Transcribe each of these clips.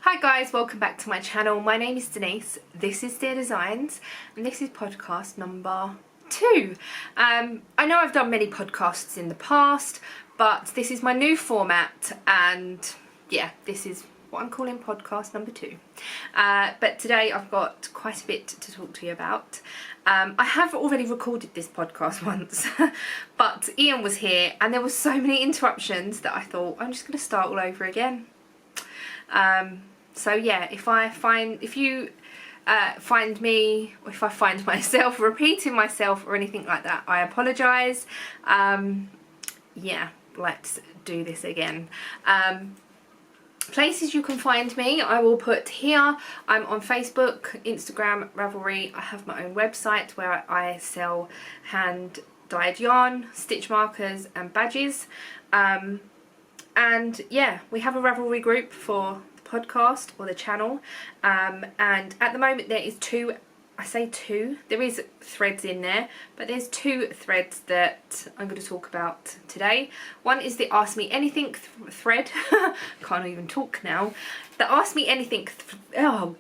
Hi guys, welcome back to my channel. My name is Denise, this is Dear Designs, and this is podcast number 2. I know I've done many podcasts in the past, but this is my new format, and yeah, this is what I'm calling podcast number 2. But today I've got quite a bit to talk to you about. I have already recorded this podcast once, but Ian was here and there were so many interruptions that I thought I'm just going to start all over again. So yeah, if you find me, or if I find myself repeating myself or anything like that, I apologise. Yeah, let's do this again. Places you can find me, I will put here. I'm on Facebook, Instagram, Ravelry. I have my own website where I sell hand dyed yarn, stitch markers and badges. And yeah, we have a Ravelry group for the podcast or the channel, and at the moment there is there is threads in there, but there's 2 threads that I'm going to talk about today. One is the Ask Me Anything thread. Can't even talk now. The Ask Me Anything the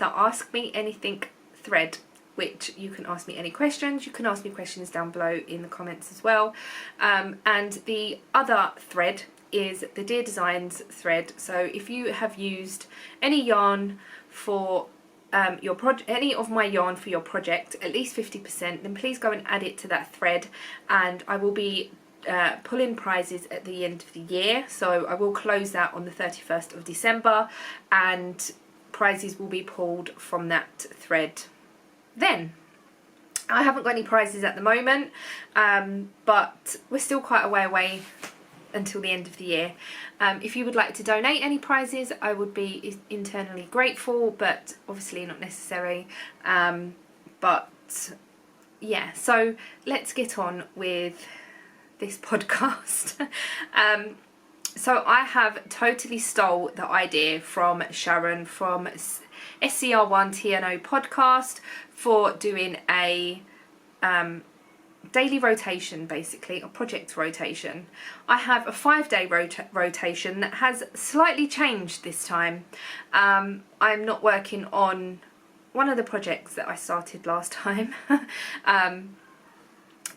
Ask Me Anything thread, which you can ask me any questions. You can ask me questions down below in the comments as well. And the other thread is the Dear Designs thread. So if you have used any yarn for any of my yarn for your project, at least 50%, then please go and add it to that thread, and I will be pulling prizes at the end of the year. So I will close that on the 31st of December, and prizes will be pulled from that thread then. I haven't got any prizes at the moment, but we're still quite a way away until the end of the year. If you would like to donate any prizes, I would be internally grateful, but obviously not necessary. But yeah, so let's get on with this podcast. So I have totally stole the idea from Sharon from Sqaures TNO podcast for doing a daily rotation, basically, a project rotation. I have a 5-day rotation that has slightly changed this time. I'm not working on one of the projects that I started last time.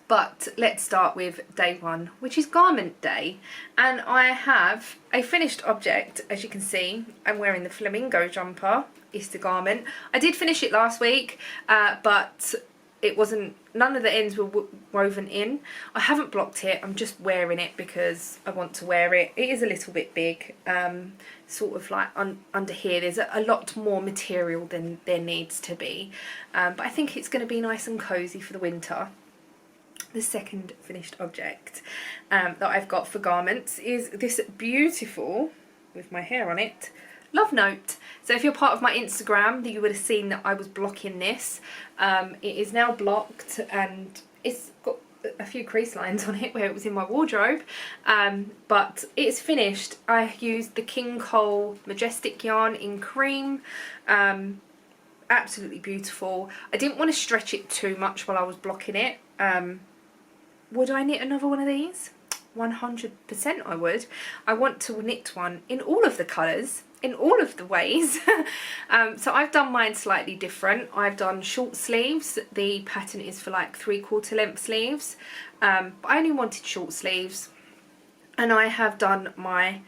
But let's start with day 1, which is garment day, and I have a finished object. As you can see, I'm wearing the flamingo jumper. It's the garment. I did finish it last week, but it wasn't, none of the ends were woven in. I haven't blocked it, I'm just wearing it because I want to wear it. It is a little bit big, sort of like under here there's a lot more material than there needs to be, but I think it's going to be nice and cozy for the winter. The second finished object that I've got for garments is this beautiful, with my hair on it, love note. So if you're part of my Instagram, you would have seen that I was blocking this. It is now blocked, and it's got a few crease lines on it where it was in my wardrobe, but it's finished. I used the King Cole Majestic yarn in cream. Absolutely beautiful. I didn't want to stretch it too much while I was blocking it. Would I knit another one of these? 100% I would. I want to knit one in all of the colours, in all of the ways. So I've done mine slightly different. I've done short sleeves. The pattern is for like 3/4 length sleeves, but I only wanted short sleeves. And I have done my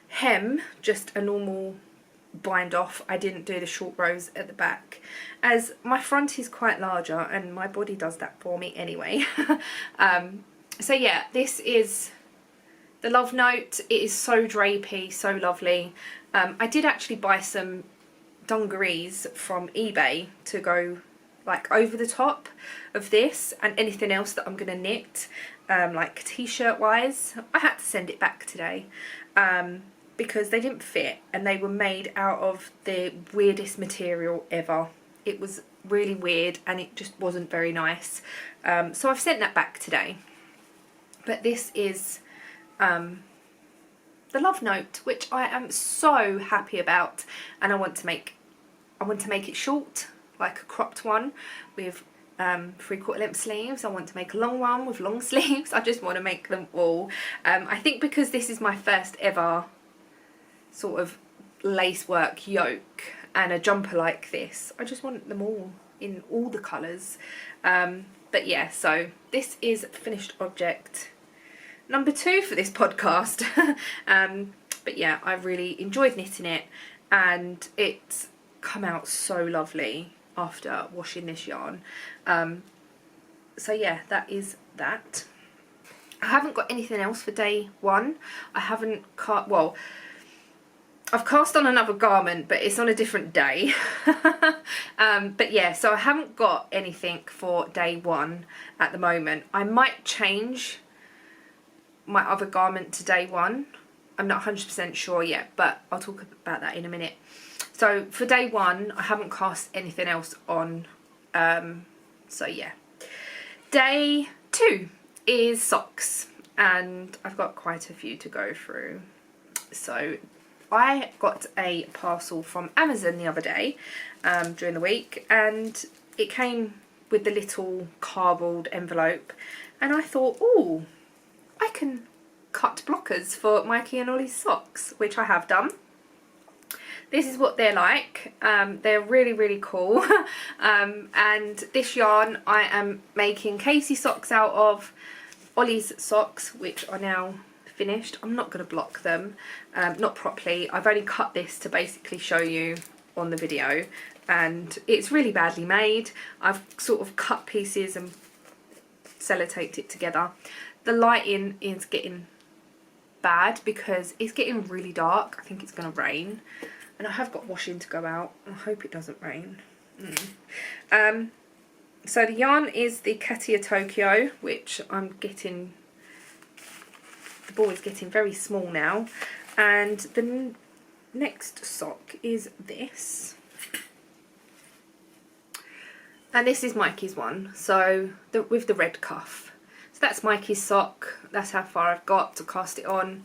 hem just a normal bind off. I didn't do the short rows at the back, as my front is quite larger and my body does that for me anyway. So yeah, this is the love note. It is so drapey, so lovely. I did actually buy some dungarees from eBay to go like over the top of this and anything else that I'm gonna knit, like t-shirt wise. I had to send it back today because they didn't fit, and they were made out of the weirdest material ever. It was really weird and it just wasn't very nice. So I've sent that back today. But this is the love note, which I am so happy about, and I want to make it short, like a cropped one with 3/4 length sleeves. I want to make a long one with long sleeves. I just want to make them all. I think because this is my first ever sort of lacework yoke and a jumper like this. I just want them all in all the colours. But yeah, so this is finished object number 2 for this podcast. But yeah, I really enjoyed knitting it, and it's come out so lovely after washing this yarn. So yeah, that is that. I haven't got anything else for day 1. I haven't cut, well, I've cast on another garment, but it's on a different day. But yeah, so I haven't got anything for day 1 at the moment. I might change my other garment to day 1. I'm not 100% sure yet, but I'll talk about that in a minute. So for day 1, I haven't cast anything else on. So yeah. Day 2 is socks, and I've got quite a few to go through. So I got a parcel from Amazon the other day, during the week, and it came with the little cardboard envelope, and I thought, oh, I can cut blockers for Mikey and Ollie's socks, which I have done. This is what they're like. They're really, really cool. And this yarn I am making Casey socks out of, Ollie's socks, which are now finished. I'm not going to block them, not properly. I've only cut this to basically show you on the video, and it's really badly made. I've sort of cut pieces and sellotaped it together. The lighting is getting bad because it's getting really dark. I think it's going to rain, and I have got washing to go out, and I hope it doesn't rain. So the yarn is the Katia Tokyo, which I'm getting, the ball is getting very small now, and the next sock is this, and this is Mikey's one, so with the red cuff. So that's Mikey's sock. That's how far I've got to cast it on.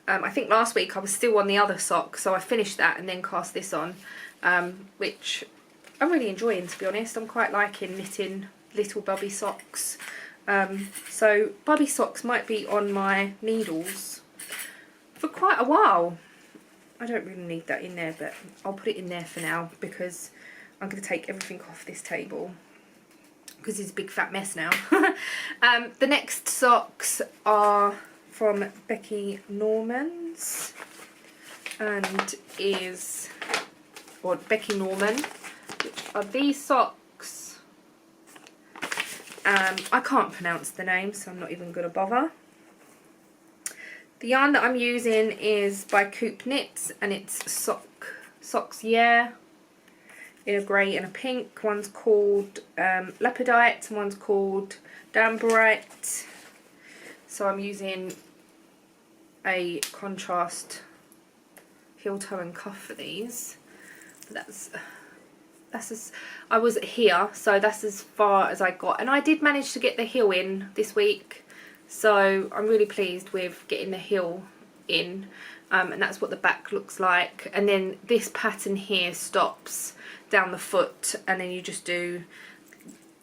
I think last week I was still on the other sock, so I finished that and then cast this on, which I'm really enjoying, to be honest. I'm quite liking knitting little bubby socks. So bubby socks might be on my needles for quite a while. I don't really need that in there, but I'll put it in there for now because I'm going to take everything off this table because it's a big fat mess now. The next socks are from Becky Norman's, and is, or Becky Norman, which are these socks. I can't pronounce the name, so I'm not even going to bother. The yarn that I'm using is by Coop Knits, and it's Socks Yeah, in a grey and a pink. One's called Leopardite and one's called Dambarite. So I'm using a contrast heel, toe and cuff for these. That's as I was here, so that's as far as I got, and I did manage to get the heel in this week, so I'm really pleased with getting the heel in, and that's what the back looks like. And then this pattern here stops down the foot, and then you just do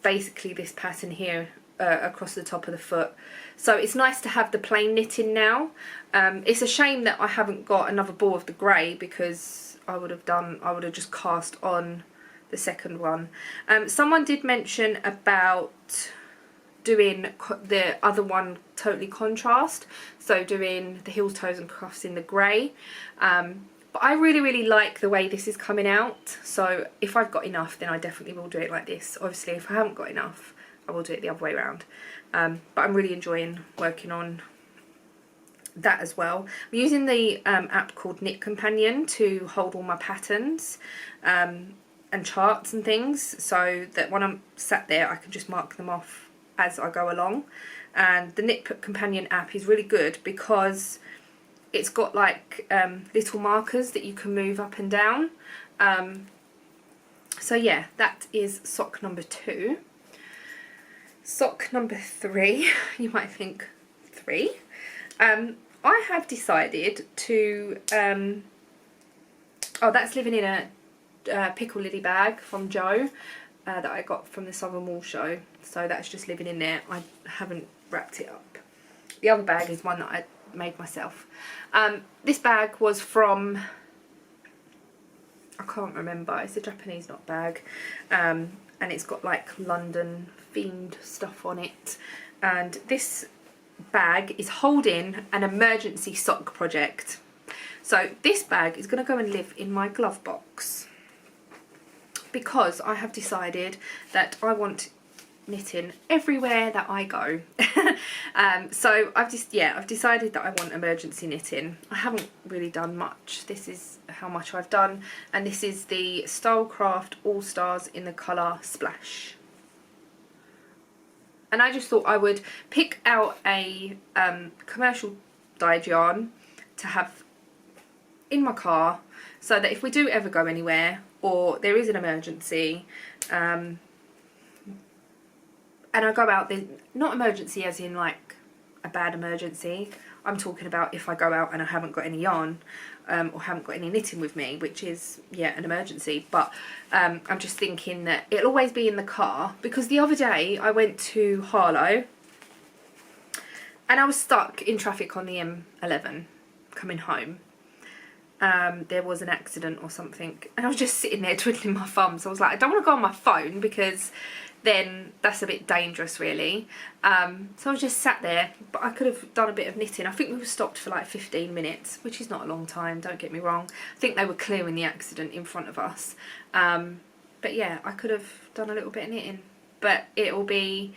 basically this pattern here across the top of the foot. So it's nice to have the plain knitting now. It's a shame that I haven't got another ball of the grey, because I would have just cast on the second one. Someone did mention about doing the other one totally contrast, so doing the heels, toes and cuffs in the grey, but I really like the way this is coming out, so if I've got enough then I definitely will do it like this. Obviously if I haven't got enough I will do it the other way around, but I'm really enjoying working on that as well. I'm using the app called Knit Companion to hold all my patterns and charts and things, so that when I'm sat there I can just mark them off as I go along. And the Knit Companion app is really good because it's got like little markers that you can move up and down. So yeah, that is sock number 2. Sock number 3, you might think 3. I have decided to, oh, that's living in a pickle lily bag from Joe that I got from the Southern Wool show, so that's just living in there. I haven't wrapped it up. The other bag is one that I made myself. This bag was from, I can't remember, it's a Japanese knot bag, and it's got like London themed stuff on it, and this bag is holding an emergency sock project. So this bag is going to go and live in my glove box because I have decided that I want knitting everywhere that I go. So I've decided that I want emergency knitting. I haven't really done much. This is how much I've done, and this is the Stylecraft All Stars in the colour Splash. And I just thought I would pick out a commercial dyed yarn to have in my car, so that if we do ever go anywhere or there is an emergency, and I go out, not emergency as in like a bad emergency, I'm talking about if I go out and I haven't got any yarn, or haven't got any knitting with me, which is, yeah, an emergency. But I'm just thinking that it'll always be in the car, because the other day I went to Harlow and I was stuck in traffic on the M11 coming home. There was an accident or something, and I was just sitting there twiddling my thumbs. I was like, I don't want to go on my phone because then that's a bit dangerous, really. So I was just sat there, but I could have done a bit of knitting. I think we were stopped for like 15 minutes, which is not a long time, don't get me wrong. I think they were clearing the accident in front of us. But yeah, I could have done a little bit of knitting, but it'll be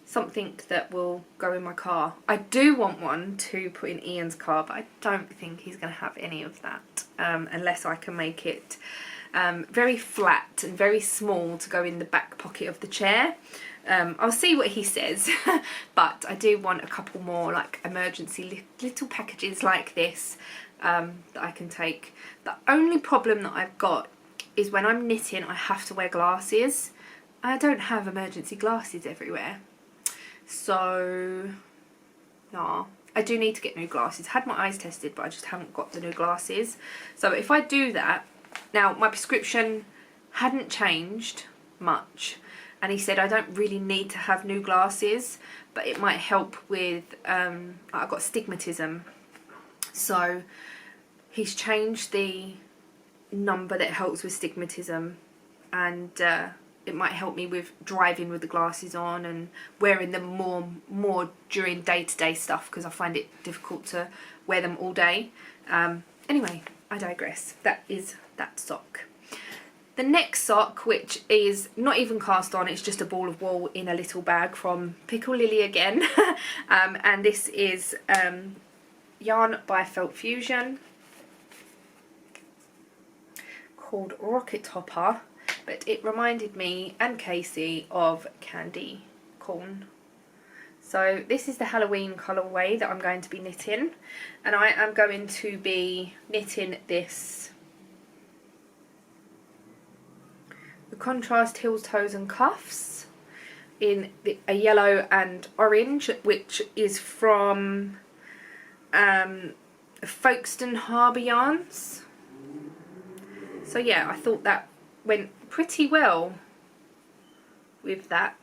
something that will go in my car. I do want one to put in Ian's car, but I don't think he's going to have any of that, unless I can make it very flat and very small to go in the back pocket of the chair. I'll see what he says, but I do want a couple more like emergency little packages like this that I can take. The only problem that I've got is when I'm knitting I have to wear glasses. I don't have emergency glasses everywhere. So, nah, I do need to get new glasses. Had my eyes tested, but I just haven't got the new glasses. So if I do that, now my prescription hadn't changed much, and he said I don't really need to have new glasses, but it might help with, I've got astigmatism. So he's changed the number that helps with astigmatism, and it might help me with driving with the glasses on and wearing them more during day-to-day stuff, because I find it difficult to wear them all day. Anyway, I digress. That is that sock. The next sock, which is not even cast on, it's just a ball of wool in a little bag from Pickle Lily again. And this is yarn by Felt Fusion called Rocket Hopper. But it reminded me and Casey of candy corn. So this is the Halloween colourway that I'm going to be knitting, and I am going to be knitting this, the contrast heels, toes and cuffs in a yellow and orange, which is from Folkestone Harbour Yarns. So yeah, I thought that went pretty well with that.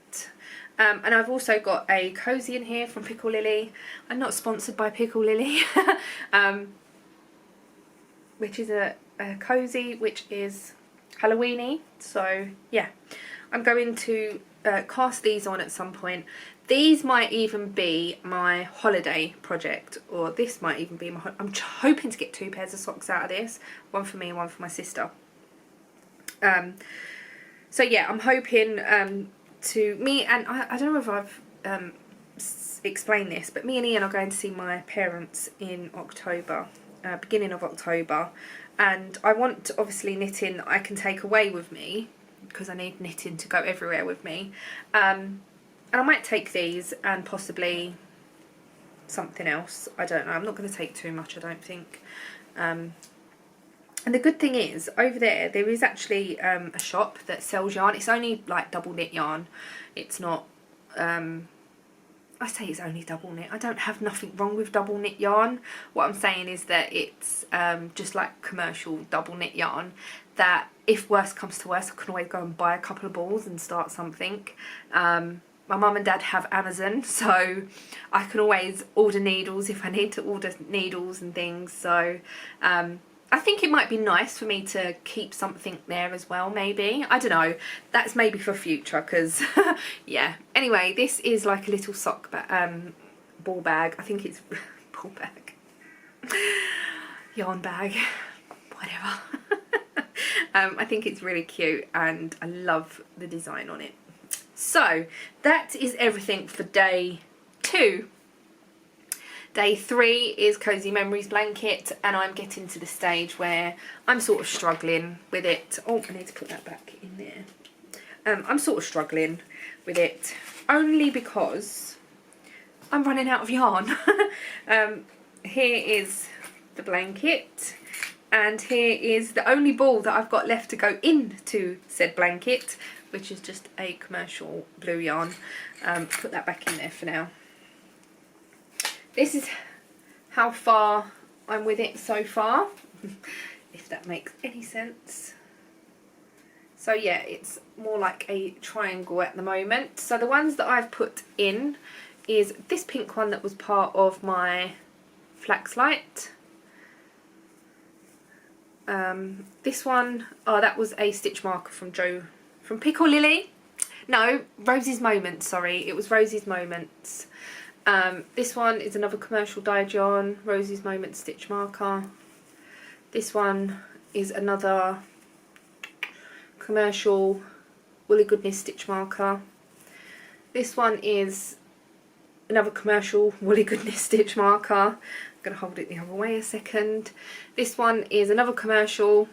And I've also got a Cosy in here from Pickle Lily. I'm not sponsored by Pickle Lily. Which is a Cosy, which is Halloweeny. So yeah, I'm going to cast these on at some point. These might even be my holiday project, or this might even be my... I'm hoping to get 2 pairs of socks out of this. One for me and one for my sister. So yeah, I'm hoping to... Me and... I don't know if I've explained this, but me and Ian are going to see my parents in October, beginning of October. And I want, obviously, knitting that I can take away with me, because I need knitting to go everywhere with me. And I might take these and possibly something else. I don't know. I'm not going to take too much, I don't think. And the good thing is, over there is actually a shop that sells yarn. It's only like double knit yarn. It's not, I say it's only double knit. I don't have nothing wrong with double knit yarn. What I'm saying is that it's just like commercial double knit yarn that if worse comes to worse, I can always go and buy a couple of balls and start something. my mum and dad have Amazon, so I can always order needles if I need to order needles and things. So I think it might be nice for me to keep something there as well, maybe. I don't know. That's maybe for future, because, yeah. Anyway, this is like a little sock ball bag. I think it's ball bag. Yarn bag. Whatever. I think it's really cute and I love the design on it. So that is everything for day 2. Day 3 is Cozy Memories blanket, and I'm getting to the stage where I'm sort of struggling with it. Oh, I need to put that back in there. I'm sort of struggling with it only because I'm running out of yarn. Here is the blanket, and here is the only ball that I've got left to go into said blanket, which is just a commercial blue yarn. Put that back in there for now. This is how far I'm with it so far, if that makes any sense. So yeah, it's more like a triangle at the moment. So the ones that I've put in is this pink one that was part of my flax light. This one, oh, that was a stitch marker from Pickle Lily. No, Rosie's Moments, sorry, it was Rosie's Moments. This one is another commercial dyed yarn, Rosie's Moments stitch marker. This one is another commercial Woolly Goodness stitch marker. This one is another commercial Woolly Goodness stitch marker. I'm going to hold it the other way a second. This one is another commercial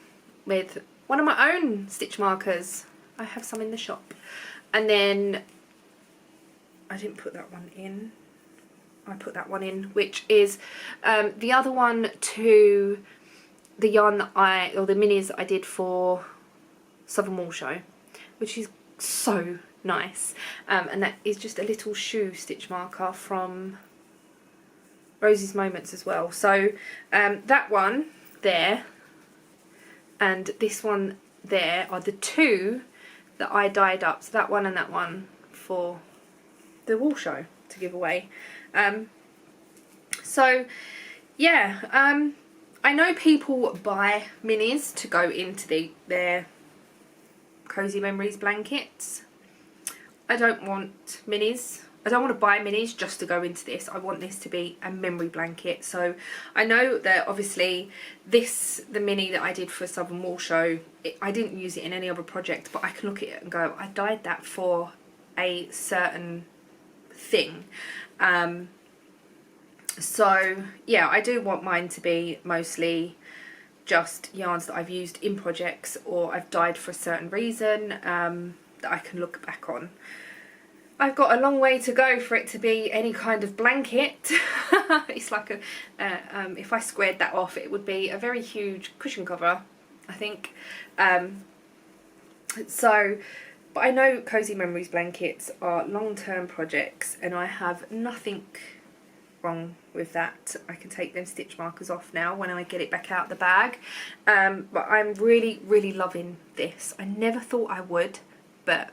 with one of my own stitch markers. I have some in the shop. And then I didn't put that one in. I put that one in, which is the other one to the yarn that or the minis that I did for Southern Wool Show, which is so nice. And that is just a little shoe stitch marker from Rosie's Moments as well. So that one there and this one there are the two that I dyed up. So that one and that one for the Wool Show to give away. So yeah, I know people buy minis to go into their Cozy Memories blankets. I don't want minis. I don't want to buy minis just to go into this. I want this to be a memory blanket. So I know that obviously the mini that I did for Southern Wool Show, I didn't use it in any other project, but I can look at it and go, I dyed that for a certain thing. So yeah, I do want mine to be mostly just yarns that I've used in projects or I've dyed for a certain reason, that I can look back on. I've got a long way to go for it to be any kind of blanket. It's like if I squared that off, it would be a very huge cushion cover, I think. But I know Cozy Memories blankets are long-term projects and I have nothing wrong with that. I can take them stitch markers off now when I get it back out the bag. But I'm really, really loving this. I never thought I would, but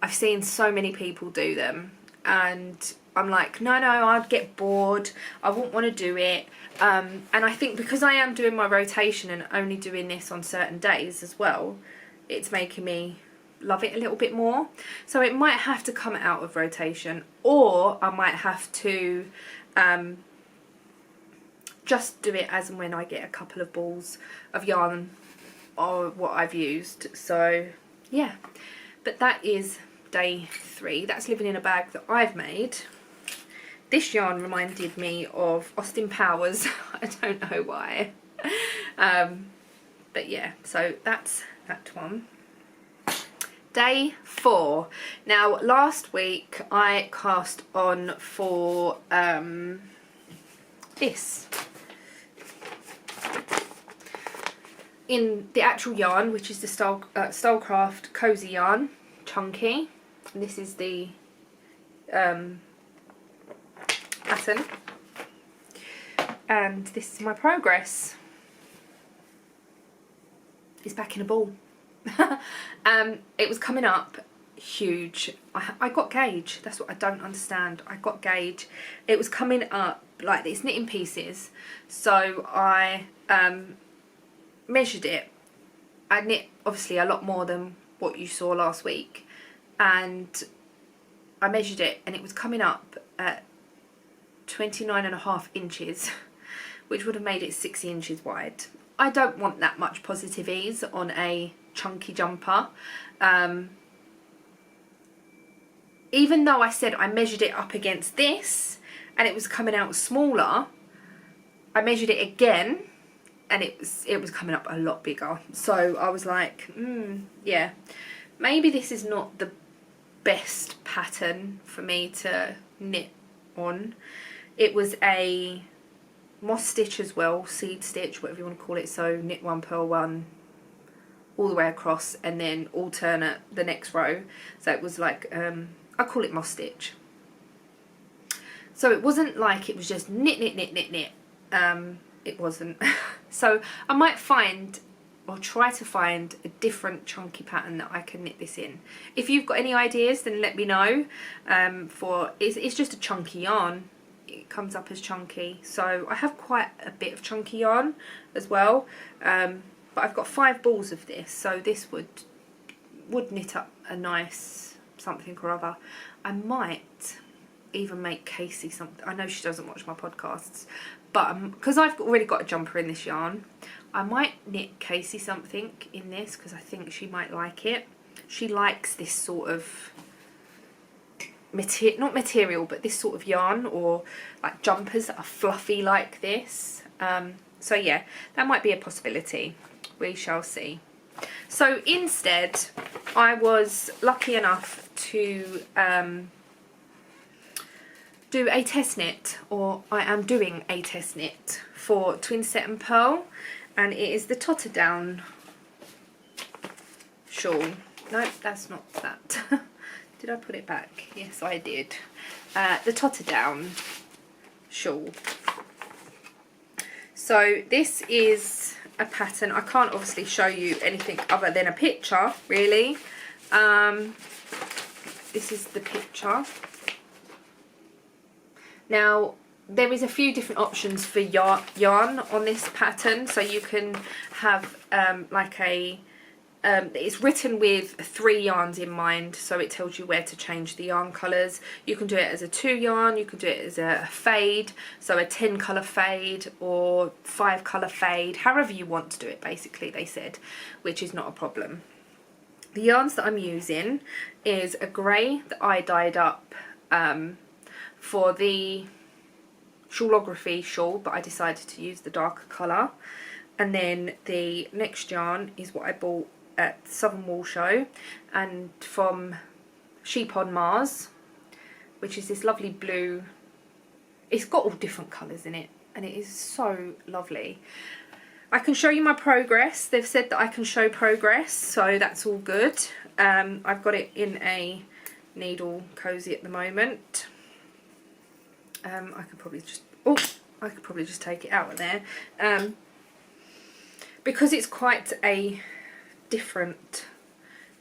I've seen so many people do them and I'm like, no, I'd get bored. I wouldn't want to do it. And I think because I am doing my rotation and only doing this on certain days as well, it's making me love it a little bit more. So it might have to come out of rotation, or I might have to just do it as and when I get a couple of balls of yarn or what I've used. So yeah, but that is day 3. That's living in a bag that I've made. This yarn reminded me of Austin Powers. I don't know why. But yeah, so that's that one. Day 4. Now last week I cast on for this. In the actual yarn, which is the Stylecraft Cozy yarn, chunky. And this is the pattern. And this is my progress. It's back in a ball. It was coming up huge. I got gauge. That's what I don't understand. I got gauge. It was coming up like this, knit in pieces. So I measured it. I knit obviously a lot more than what you saw last week, and I measured it and it was coming up at 29.5 inches, which would have made it 60 inches wide. I don't want that much positive ease on a chunky jumper. Even though I said I measured it up against this and it was coming out smaller, I measured it again and it was coming up a lot bigger. So I was like, yeah, maybe this is not the best pattern for me to knit on. It was a moss stitch as well, seed stitch, whatever you want to call it. So knit one, purl one, all the way across, and then alternate the next row. So it was like, I call it moss stitch. So it wasn't like it was just knit, knit, knit, knit, knit. It wasn't. So I might find, or try to find, a different chunky pattern that I can knit this in. If you've got any ideas, then let me know. It's just a chunky yarn. It comes up as chunky. So I have quite a bit of chunky yarn as well. But I've got 5 balls of this, so this would knit up a nice something or other. I might even make Casey something. I know she doesn't watch my podcasts, but because I've already got a jumper in this yarn, I might knit Casey something in this because I think she might like it. She likes this sort of not material, but this sort of yarn, or like jumpers that are fluffy like this. So yeah, that might be a possibility. We shall see. So instead, I was lucky enough to do a test knit, or I am doing a test knit for Twinsetandpurl, and it is the Totterdown Shawl. No, that's not that. Did I put it back? Yes, I did. The Totterdown Shawl. So this is a pattern. I can't obviously show you anything other than a picture, really. This is the picture. Now, there is a few different options for yarn on this pattern. So you can have like a, it's written with 3 yarns in mind, so it tells you where to change the yarn colours. You can do it as a 2 yarn, you can do it as a fade, so a 10 colour fade or 5 colour fade, however you want to do it basically, they said, which is not a problem. The yarns that I'm using is a grey that I dyed up for the Shawlography shawl, but I decided to use the darker colour. And then the next yarn is what I bought at Southern Wool Show, and from Sheep on Mars, which is this lovely blue. It's got all different colours in it, and it is so lovely. I can show you my progress. They've said that I can show progress, so that's all good. I've got it in a needle cozy at the moment. I could probably just take it out of there, because it's quite a different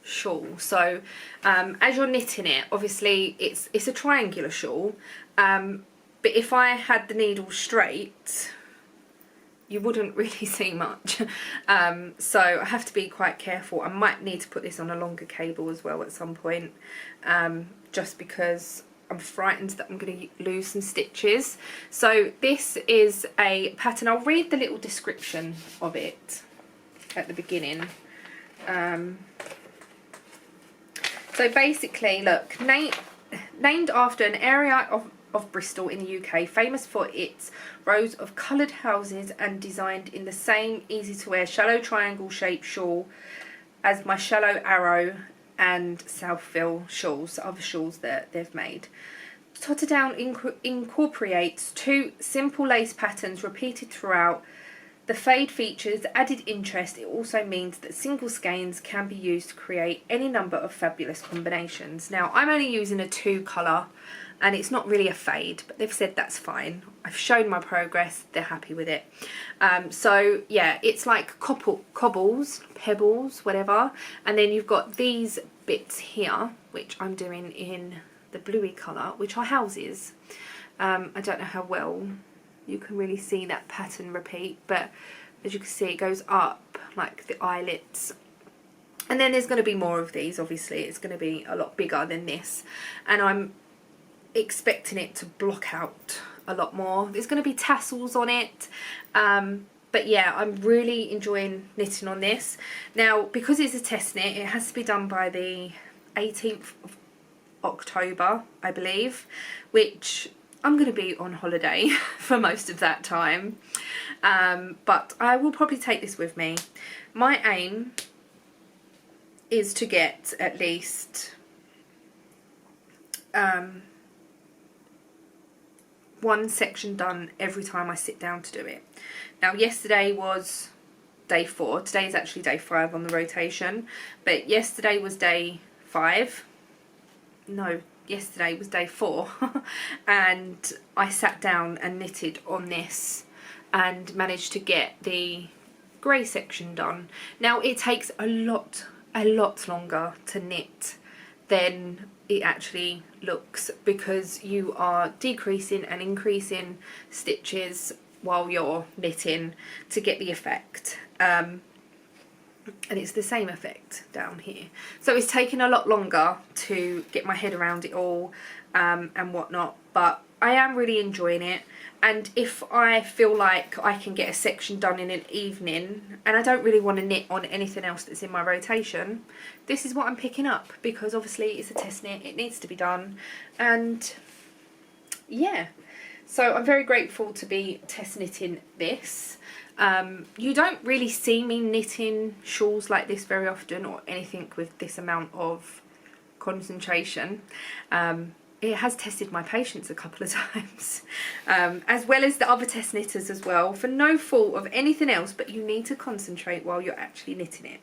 shawl. So as you're knitting it, obviously it's a triangular shawl, but if I had the needle straight, you wouldn't really see much. So I have to be quite careful. I might need to put this on a longer cable as well at some point, just because I'm frightened that I'm going to lose some stitches. So this is a pattern. I'll read the little description of it at the beginning. So basically, look, named after an area of Bristol in the UK, famous for its rows of coloured houses and designed in the same easy to wear shallow triangle shaped shawl as my shallow arrow and Southfill shawls, other shawls that they've made. Totterdown incorporates 2 simple lace patterns repeated throughout. The fade features added interest. It also means that single skeins can be used to create any number of fabulous combinations. Now, I'm only using a 2 colour, and it's not really a fade, but they've said that's fine. I've shown my progress, they're happy with it. So yeah, it's like cobbles, pebbles, whatever, and then you've got these bits here, which I'm doing in the bluey colour, which are houses. I don't know how well you can really see that pattern repeat, but as you can see, it goes up like the eyelets. And then there's going to be more of these, obviously. It's going to be a lot bigger than this. And I'm expecting it to block out a lot more. There's going to be tassels on it. But yeah, I'm really enjoying knitting on this. Now, because it's a test knit, it has to be done by the 18th of October, I believe, which I'm going to be on holiday for most of that time. But I will probably take this with me. My aim is to get at least one section done every time I sit down to do it. Now, yesterday was day 4. Today is actually day 5 on the rotation, but yesterday was day 5. No, yesterday was day 4 and I sat down and knitted on this and managed to get the grey section done. Now, it takes a lot longer to knit than it actually looks, because you are decreasing and increasing stitches while you're knitting to get the effect, and it's the same effect down here. So it's taken a lot longer to get my head around it all and whatnot, but I am really enjoying it. And if I feel like I can get a section done in an evening and I don't really want to knit on anything else that's in my rotation, this is what I'm picking up, because obviously it's a test knit, it needs to be done. And yeah, so I'm very grateful to be test knitting this. You don't really see me knitting shawls like this very often, or anything with this amount of concentration. It has tested my patience a couple of times, as well as the other test knitters as well, for no fault of anything else, but you need to concentrate while you're actually knitting it.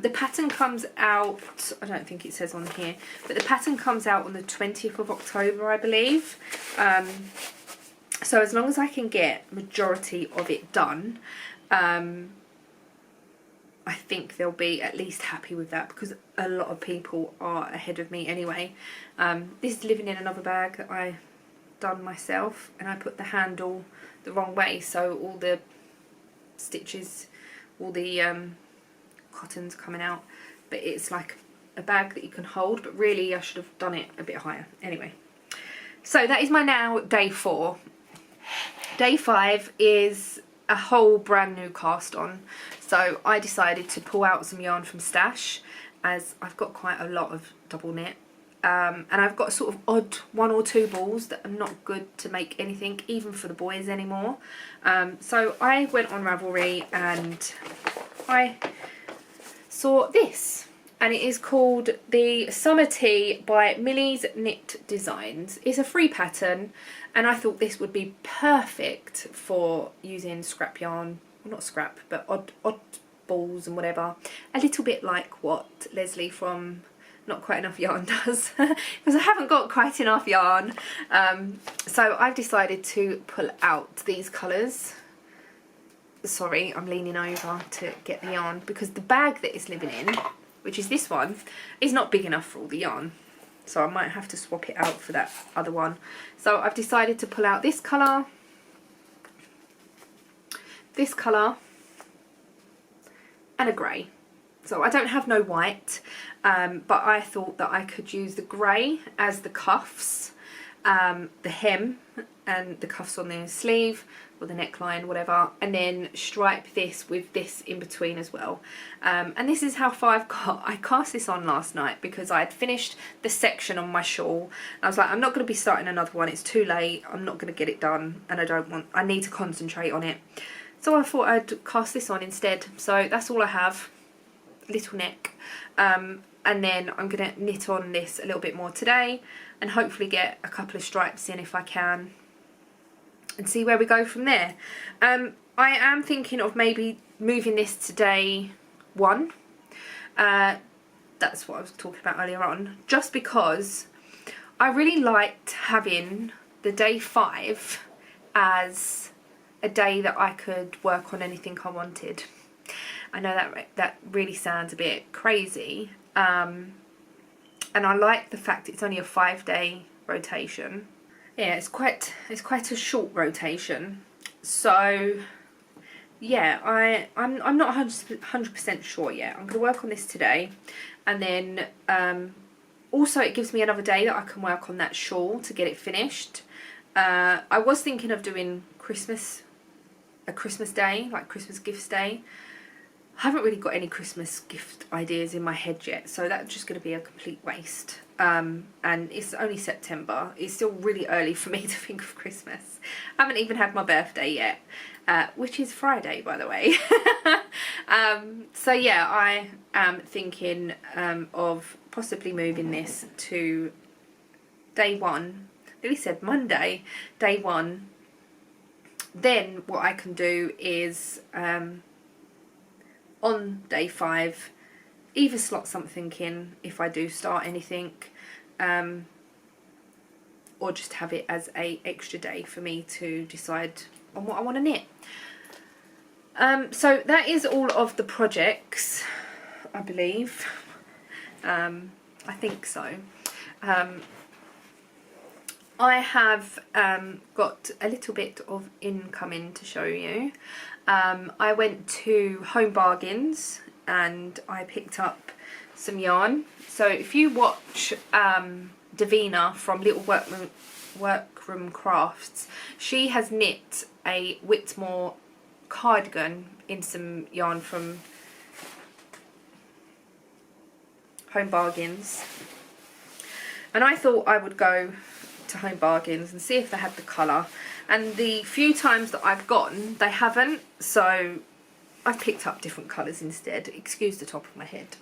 The pattern comes out, I don't think it says on here, but the pattern comes out on the 20th of October, I believe. So as long as I can get majority of it done, I think they'll be at least happy with that, because a lot of people are ahead of me anyway. This is living in another bag that I done myself, and I put the handle the wrong way, so all the stitches, all the cotton's coming out, but it's like a bag that you can hold, but really I should have done it a bit higher. Anyway, so that is my now day 4. Day 5 is a whole brand new cast on, so I decided to pull out some yarn from stash, as I've got quite a lot of double knit, and I've got sort of odd 1 or 2 balls that are not good to make anything even for the boys anymore. So I went on Ravelry and I saw this, and it is called the Summer Tea by Millys Knit Designs. It's a free pattern, and I thought this would be perfect for using scrap yarn, well, not scrap, but odd balls and whatever. A little bit like what Leslie from Not Quite Enough Yarn does, because I haven't got quite enough yarn. So I've decided to pull out these colours. Sorry, I'm leaning over to get the yarn, because the bag that it's living in, which is this one, is not big enough for all the yarn. So I might have to swap it out for that other one. So I've decided to pull out this colour, and a grey. So I don't have no white, but I thought that I could use the grey as the cuffs, the hem and the cuffs on the sleeve or the neckline, whatever, and then stripe this with this in between as well. And this is how far I've got. I cast this on last night because I had finished the section on my shawl. I was like, I'm not going to be starting another one, it's too late, I'm not going to get it done, and I need to concentrate on it. So I thought I'd cast this on instead. So that's all I have, little neck. And then I'm going to knit on this a little bit more today, and hopefully get a couple of stripes in if I can, and see where we go from there. I am thinking of maybe moving this to day 1. That's what I was talking about earlier on, just because I really liked having the day 5 as a day that I could work on anything I wanted. I know that really sounds a bit crazy, and I like the fact it's only a 5-day rotation. Yeah, it's quite a short rotation. So yeah, I'm not 100% sure yet. I'm going to work on this today, and then also it gives me another day that I can work on that shawl to get it finished. I was thinking of doing a Christmas day, like Christmas gifts day. I haven't really got any Christmas gift ideas in my head yet, so that's just going to be a complete waste. And it's only September. It's still really early for me to think of Christmas. I haven't even had my birthday yet, which is Friday, by the way. So yeah, I am thinking of possibly moving this to day 1. I nearly said Monday, day 1. Then what I can do is on day 5 either slot something in if I do start anything, or just have it as a extra day for me to decide on what I want to knit. So that is all of the projects, I believe. I think so. I have got a little bit of incoming to show you. I went to Home Bargains and I picked up some yarn. So if you watch Davina from Little Workroom Crafts, she has knit a Whitmore cardigan in some yarn from Home Bargains, and I thought I would go to Home Bargains and see if they had the colour, and the few times that I've gone they haven't, so I've picked up different colours instead. Excuse the top of my head.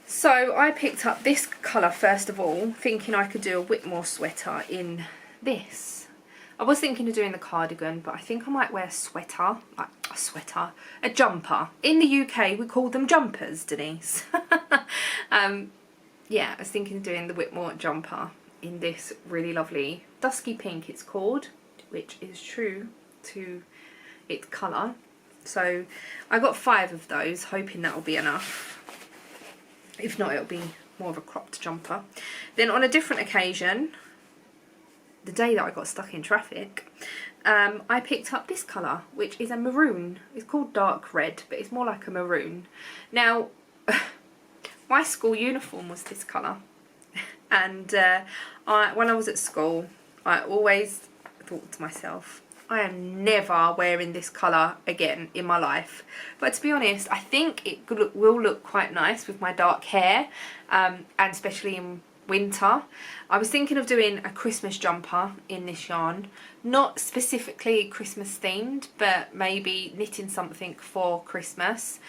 So I picked up this colour first of all, thinking I could do a Whitmore sweater in this. I was thinking of doing the cardigan, but I think I might wear a sweater, a jumper. In the UK we call them jumpers, Denise. Yeah, I was thinking of doing the Whitmore jumper in this really lovely dusky pink it's called, which is true to its colour. So I got 5 of those, hoping that will be enough. If not, it'll be more of a cropped jumper. Then on a different occasion, the day that I got stuck in traffic, I picked up this colour, which is a maroon. It's called dark red, but it's more like a maroon. Now, my school uniform was this colour, and when I was at school, I always thought to myself, I am never wearing this colour again in my life. But to be honest, I think it will look quite nice with my dark hair, and especially in winter. I was thinking of doing a Christmas jumper in this yarn, not specifically Christmas themed, but maybe knitting something for Christmas.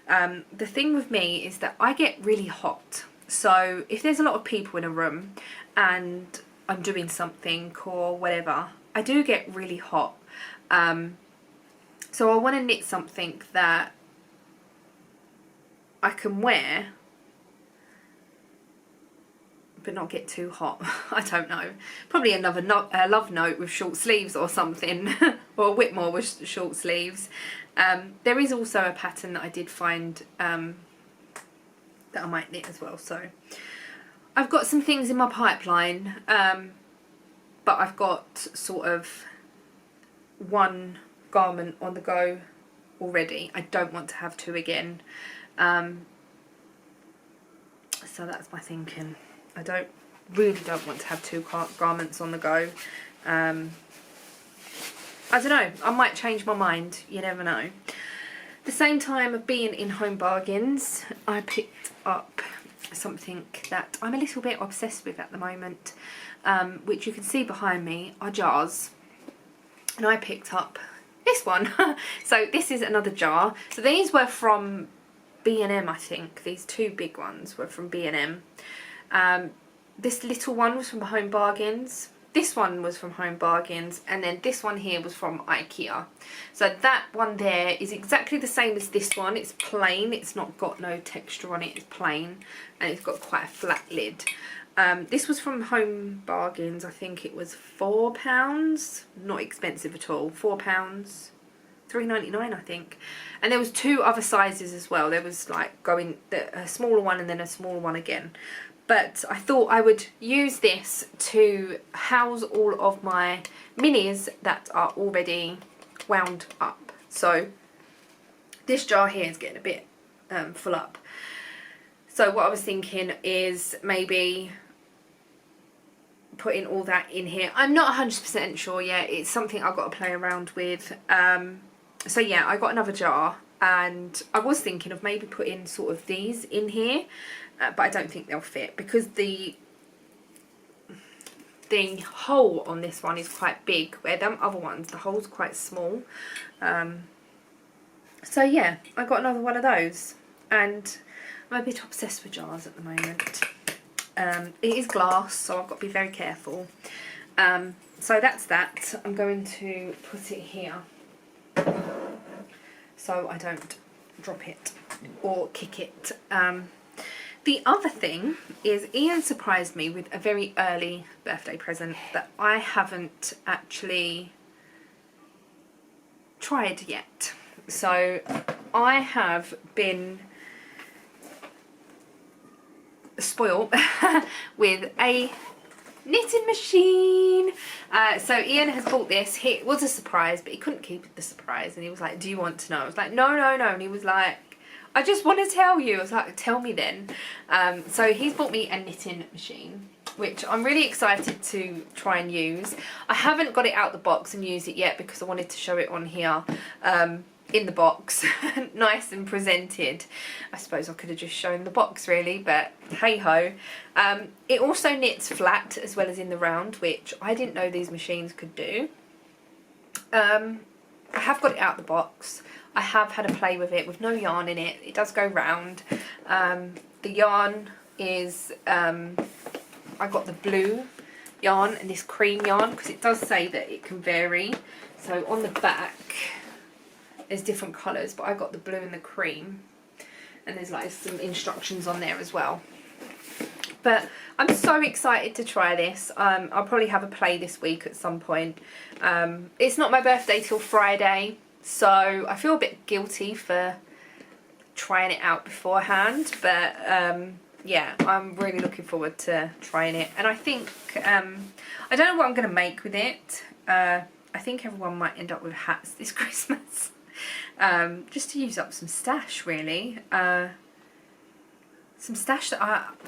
The thing with me is that I get really hot, so if there's a lot of people in a room and I'm doing something or whatever, I do get really hot. So I want to knit something that I can wear but not get too hot. I don't know. Probably another love note with short sleeves or something, or a Whitmore with short sleeves. There is also a pattern that I did find that I might knit as well. So I've got some things in my pipeline, but I've got sort of one garment on the go already. I don't want to have 2 again. So that's my thinking. I really don't want to have 2 garments on the go. I don't know, I might change my mind, you never know. The same time of being in Home Bargains, I picked up something that I'm a little bit obsessed with at the moment, which you can see behind me are jars. And I picked up this one. So this is another jar. So these were from B&M, I think. These 2 big ones were from B&M. This little one was from Home Bargains. This one was from Home Bargains, and then this one here was from IKEA. So that one there is exactly the same as this one. It's plain, it's not got no texture on it, it's plain, and it's got quite a flat lid. This was from Home Bargains. I think it was £4, not expensive at all, £4, $3.99 I think. And there was 2 other sizes as well. There was like a smaller one and then a smaller one again. But I thought I would use this to house all of my minis that are already wound up. So this jar here is getting a bit full up. So what I was thinking is maybe putting all that in here. I'm not 100% sure yet. It's something I've got to play around with. So yeah, I got another jar, and I was thinking of maybe putting sort of these in here, but I don't think they'll fit because the hole on this one is quite big, where them other ones, the hole's quite small. So yeah, I got another one of those, and I'm a bit obsessed with jars at the moment. It is glass, so I've got to be very careful. So that's that. I'm going to put it here so I don't drop it or kick it. The other thing is Ian surprised me with a very early birthday present that I haven't actually tried yet. So I have been spoiled with a knitting machine. So Ian has bought this. It was a surprise, but he couldn't keep the surprise, and he was like, do you want to know? I was like, no, and he was like, I just want to tell you. I was like, tell me then. So he's bought me a knitting machine, which I'm really excited to try and use. I haven't got it out the box and used it yet because I wanted to show it on here in the box, nice and presented. I suppose I could have just shown the box really, but hey ho. It also knits flat as well as in the round, which I didn't know these machines could do. I have got it out the box. I have had a play with it with no yarn in it. It does go round. The yarn is, I got the blue yarn and this cream yarn because it does say that it can vary. So on the back there's different colours, but I got the blue and the cream, and there's like some instructions on there as well. But I'm so excited to try this. I'll probably have a play this week at some point. It's not my birthday till Friday, so I feel a bit guilty for trying it out beforehand, but yeah, I'm really looking forward to trying it. And I think I don't know what I'm going to make with it. I think everyone might end up with hats this Christmas. Just to use up some stash really. Some stash that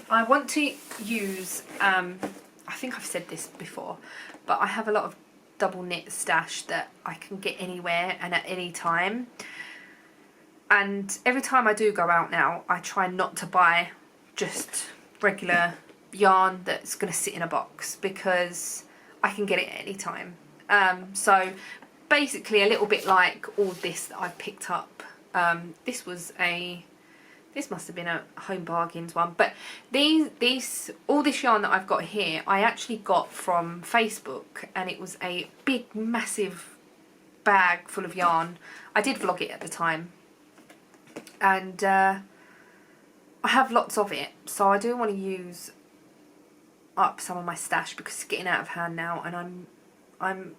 I want to use. I think I've said this before, but I have a lot of double knit stash that I can get anywhere and at any time. And every time I do go out now, I try not to buy just regular yarn that's going to sit in a box because I can get it at any time. So basically a little bit like all this that I've picked up. This must have been a Home Bargains one, but all this yarn that I've got here I actually got from Facebook, and it was a big massive bag full of yarn. I did vlog it at the time, and I have lots of it, so I do want to use up some of my stash because it's getting out of hand now, and I'm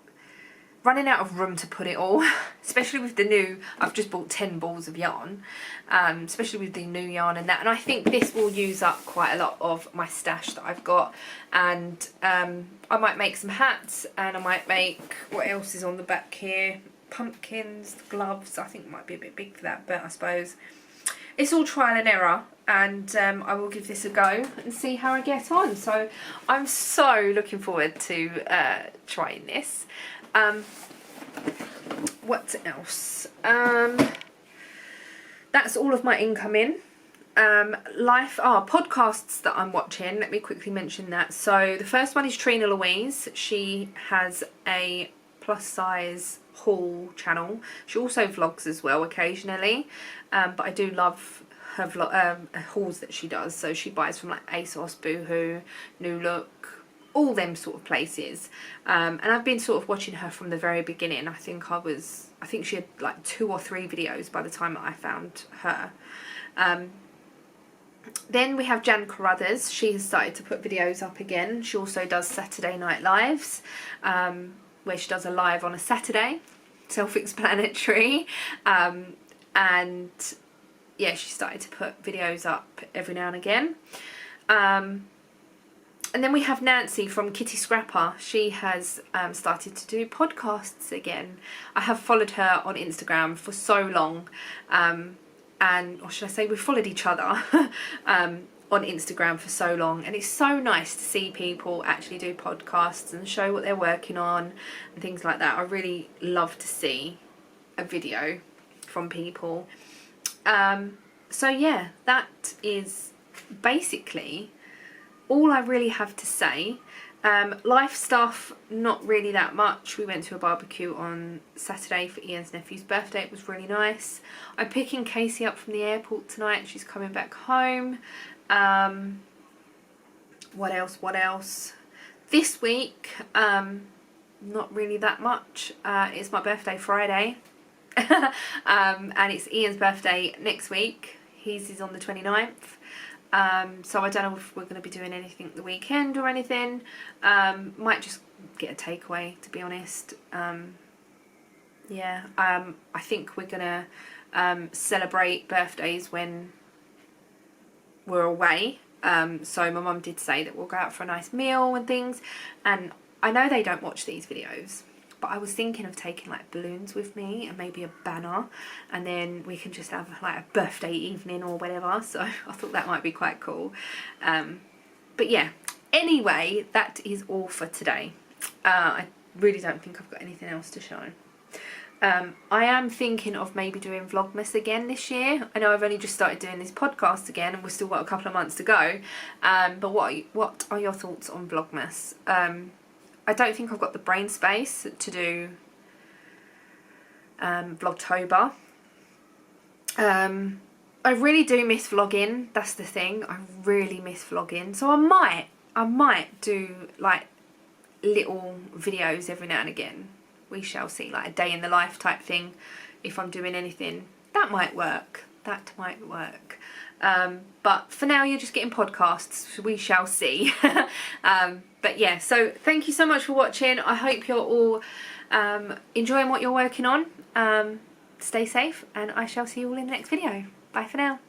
running out of room to put it all, especially with the new, I've just bought 10 balls of yarn, especially with the new yarn and that, and I think this will use up quite a lot of my stash that I've got. And I might make some hats, and I might make, what else is on the back here, pumpkins, gloves. I think it might be a bit big for that, but I suppose it's all trial and error, and I will give this a go and see how I get on. So I'm so looking forward to trying this. What else? That's all of my incoming. Podcasts that I'm watching. Let me quickly mention that. So the first one is Trina Louise. She has a plus size haul channel. She also vlogs as well occasionally, but I do love her hauls that she does. So she buys from like ASOS, Boohoo, New Look, all them sort of places, and I've been sort of watching her from the very beginning. I think she had like 2 or 3 videos by the time that I found her. Then we have Jan Carruthers. She has started to put videos up again. She also does Saturday Night Lives, where she does a live on a Saturday. self-explanatory. And yeah, she started to put videos up every now and again. And then we have Nancy from Kitty Scrapper. She has started to do podcasts again. I have followed her on Instagram for so long, or should I say we've followed each other on Instagram for so long, and it's so nice to see people actually do podcasts and show what they're working on and things like that. I really love to see a video from people. So yeah, that is basically all I really have to say. Life stuff, not really that much. We went to a barbecue on Saturday for Ian's nephew's birthday. It was really nice. I'm picking Casey up from the airport tonight. She's coming back home. What else? This week, not really that much. It's my birthday Friday. And it's Ian's birthday next week. His is on the 29th. So I don't know if we're going to be doing anything the weekend or anything. Might just get a takeaway, to be honest. Yeah, I think we're going to celebrate birthdays when we're away. So my mum did say that we'll go out for a nice meal and things. And I know they don't watch these videos, but I was thinking of taking like balloons with me and maybe a banner, and then we can just have like a birthday evening or whatever. So I thought that might be quite cool. But yeah, anyway, that is all for today. I really don't think I've got anything else to show. I am thinking of maybe doing Vlogmas again this year. I know I've only just started doing this podcast again and we've still got a couple of months to go. But what are your thoughts on Vlogmas? I don't think I've got the brain space to do Vlogtober. I really do miss vlogging. That's the thing. I really miss vlogging. So I might do like little videos every now and again. We shall see, like a day in the life type thing. If I'm doing anything, that might work. But for now, you're just getting podcasts. So we shall see. But yeah, so thank you so much for watching. I hope you're all enjoying what you're working on. Stay safe, and I shall see you all in the next video. Bye for now.